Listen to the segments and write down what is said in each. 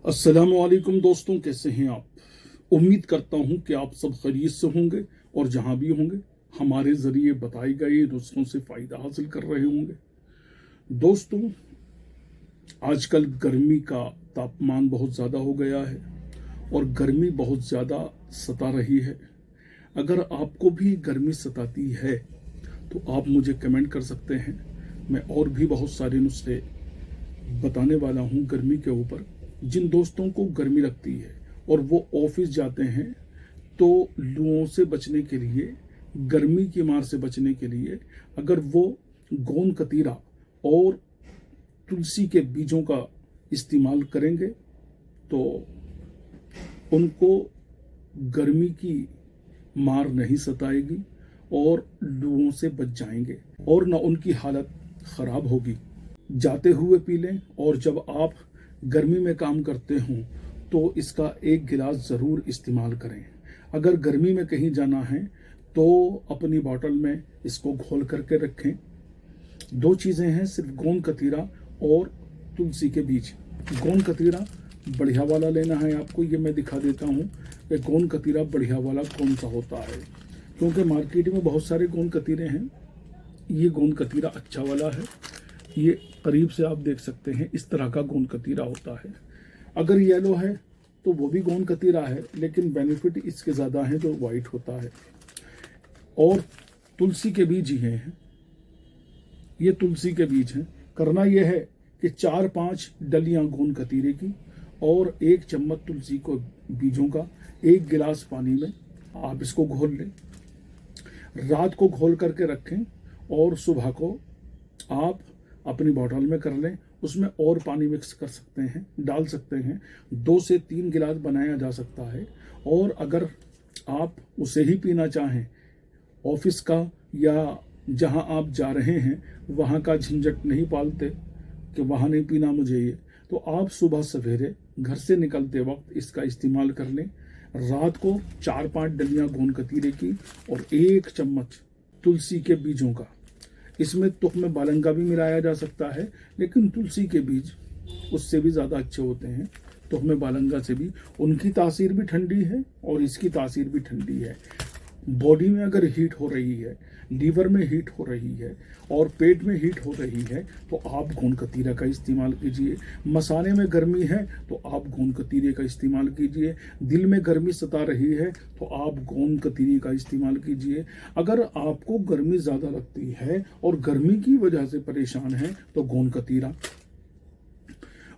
अस्सलामुअलैकुम दोस्तों, कैसे हैं आप। उम्मीद करता हूं कि आप सब खैरियत से होंगे और जहां भी होंगे हमारे ज़रिए बताए गए नुस्खों से फ़ायदा हासिल कर रहे होंगे। दोस्तों, आजकल गर्मी का तापमान बहुत ज़्यादा हो गया है और गर्मी बहुत ज़्यादा सता रही है। अगर आपको भी गर्मी सताती है तो आप मुझे कमेंट कर सकते हैं। मैं और भी बहुत सारे नुस्खे बताने वाला हूं गर्मी के ऊपर। जिन दोस्तों को गर्मी लगती है और वो ऑफिस जाते हैं तो लुओं से बचने के लिए, गर्मी की मार से बचने के लिए अगर वो गोंद कतीरा और तुलसी के बीजों का इस्तेमाल करेंगे तो उनको गर्मी की मार नहीं सताएगी और लुओं से बच जाएंगे और न उनकी हालत खराब होगी। जाते हुए पी लें और जब आप गर्मी में काम करते हों तो इसका एक गिलास ज़रूर इस्तेमाल करें। अगर गर्मी में कहीं जाना है तो अपनी बोतल में इसको घोल करके रखें। दो चीज़ें हैं, सिर्फ गोंद कतीरा और तुलसी के बीज। गोंद कतीरा बढ़िया वाला लेना है आपको। ये मैं दिखा देता हूँ कि गोंद कतीरा बढ़िया वाला कौन सा होता है, क्योंकि मार्केट में बहुत सारे गोंद कतीरे हैं। ये गोंद कतीरा अच्छा वाला है। ये करीब से आप देख सकते हैं, इस तरह का गोंद कतीरा होता है। अगर येलो है तो वो भी गोंद कतीरा है, लेकिन बेनिफिट इसके ज़्यादा है जो वाइट होता है। और तुलसी के बीज ही हैं, ये तुलसी के बीज हैं। करना यह है कि 4-5 डलियां गोंद कतीरे की और 1 चम्मच तुलसी को बीजों का 1 गिलास पानी में आप इसको घोल लें। रात को घोल करके रखें और सुबह को आप अपनी बोतल में कर लें। उसमें और पानी मिक्स कर सकते हैं, डाल सकते हैं। 2 से 3 गिलास बनाया जा सकता है। और अगर आप उसे ही पीना चाहें, ऑफिस का या जहां आप जा रहे हैं वहां का झंझट नहीं पालते कि वहां नहीं पीना मुझे ये, तो आप सुबह सवेरे घर से निकलते वक्त इसका इस्तेमाल कर लें। रात को 4-5 डलियां गोंद कतीरे की और 1 चम्मच तुलसी के बीजों का। इसमें तुख्म बालंग का भी मिलाया जा सकता है, लेकिन तुलसी के बीज उससे भी ज़्यादा अच्छे होते हैं। तुख्म बालंगा से भी उनकी तासीर भी ठंडी है और इसकी तासीर भी ठंडी है। बॉडी में अगर हीट हो रही है, लीवर में हीट हो रही है और पेट में हीट हो रही है तो आप गोंद कतीरा का इस्तेमाल कीजिए। मसाले में गर्मी है तो आप गोंद कतीरे का इस्तेमाल कीजिए। दिल में गर्मी सता रही है तो आप गोंद कतीरे का इस्तेमाल कीजिए। अगर आपको गर्मी ज़्यादा लगती है और गर्मी की वजह से परेशान है तो गोंद कतीरा,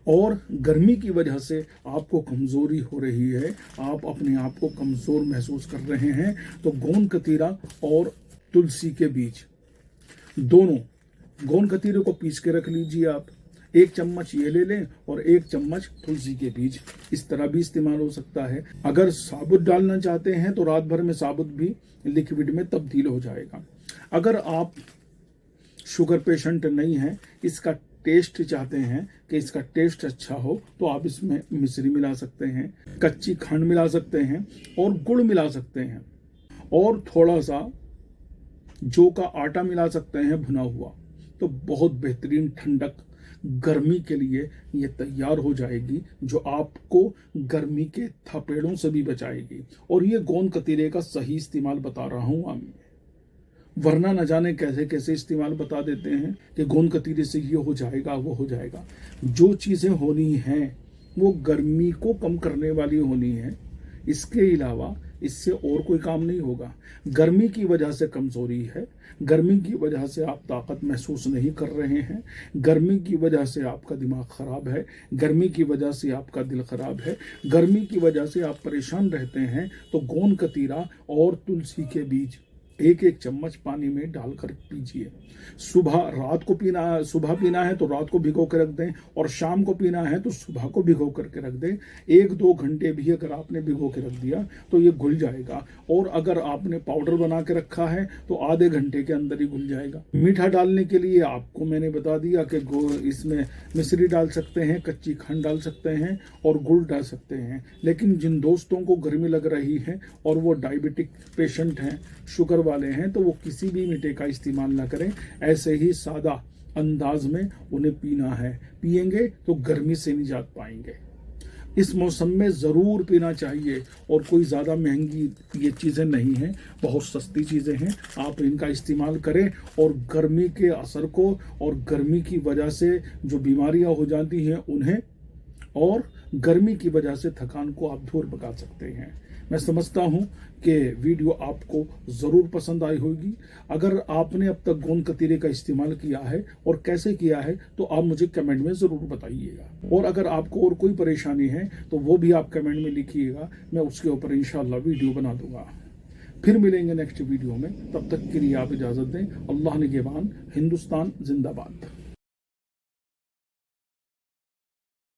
और गर्मी की वजह से आपको कमज़ोरी हो रही है, आप अपने आप को कमज़ोर महसूस कर रहे हैं, तो गोंद कतीरा और तुलसी के बीज दोनों, गोंद कतीरे को पीस के रख लीजिए आप। 1 चम्मच ये ले लें और 1 चम्मच तुलसी के बीज। इस तरह भी इस्तेमाल हो सकता है। अगर साबुत डालना चाहते हैं तो रात भर में साबुत भी लिक्विड में तब्दील हो जाएगा। अगर आप शुगर पेशेंट नहीं हैं, इसका टेस्ट चाहते हैं कि इसका टेस्ट अच्छा हो, तो आप इसमें मिश्री मिला सकते हैं, कच्ची खंड मिला सकते हैं और गुड़ मिला सकते हैं और थोड़ा सा जौ का आटा मिला सकते हैं भुना हुआ। तो बहुत बेहतरीन ठंडक गर्मी के लिए ये तैयार हो जाएगी, जो आपको गर्मी के थपेड़ों से भी बचाएगी। और ये गोंद कतीरे का सही इस्तेमाल बता रहा हूँ मैं, वरना न जाने कैसे कैसे इस्तेमाल बता देते हैं कि गोंद कतीरे से ये हो जाएगा वो हो जाएगा। जो चीज़ें होनी हैं वो गर्मी को कम करने वाली होनी है। इसके अलावा इससे और कोई काम नहीं होगा। गर्मी की वजह से कमज़ोरी है, गर्मी की वजह से आप ताकत महसूस नहीं कर रहे हैं, गर्मी की वजह से आपका दिमाग ख़राब है, गर्मी की वजह से आपका दिल ख़राब है, गर्मी की वजह से आप परेशान रहते हैं, तो गोंद कतीरा और तुलसी के बीज 1-1 चम्मच पानी में डालकर पीजिए। सुबह पीना है तो रात को भिगो के रख दें और शाम को पीना है तो सुबह को भिगो करके रख दें। 1-2 घंटे भी अगर आपने भिगो के रख दिया तो ये घुल जाएगा। और अगर आपने पाउडर बना के रखा है तो आधे घंटे के अंदर ही घुल जाएगा। मीठा डालने के लिए आपको मैंने बता दिया कि इसमें मिश्री डाल सकते हैं, कच्ची खंड डाल सकते हैं और गुड़ डाल सकते हैं। लेकिन जिन दोस्तों को गर्मी लग रही है और वो डायबिटिक पेशेंट हैं, शुगर वाले हैं, तो वो किसी भी मीठे का इस्तेमाल ना करें। ऐसे ही सादा अंदाज में उन्हें पीना है। पिएंगे तो गर्मी से निजात पाएंगे। इस मौसम में ज़रूर पीना चाहिए। और कोई ज़्यादा महंगी ये चीज़ें नहीं हैं, बहुत सस्ती चीज़ें हैं, आप इनका इस्तेमाल करें और गर्मी के असर को और गर्मी की वजह से जो बीमारियां हो जाती हैं उन्हें, और गर्मी की वजह से थकान को आप दूर भगा सकते हैं। मैं समझता हूं कि वीडियो आपको ज़रूर पसंद आई होगी। अगर आपने अब तक गोंद कतीरे का इस्तेमाल किया है और कैसे किया है तो आप मुझे कमेंट में ज़रूर बताइएगा। और अगर आपको और कोई परेशानी है तो वो भी आप कमेंट में लिखिएगा, मैं उसके ऊपर इंशाअल्लाह वीडियो बना दूंगा। फिर मिलेंगे नेक्स्ट वीडियो में, तब तक के लिए आप इजाज़त दें। अल्लाह निगहबान। हिंदुस्तान जिंदाबाद।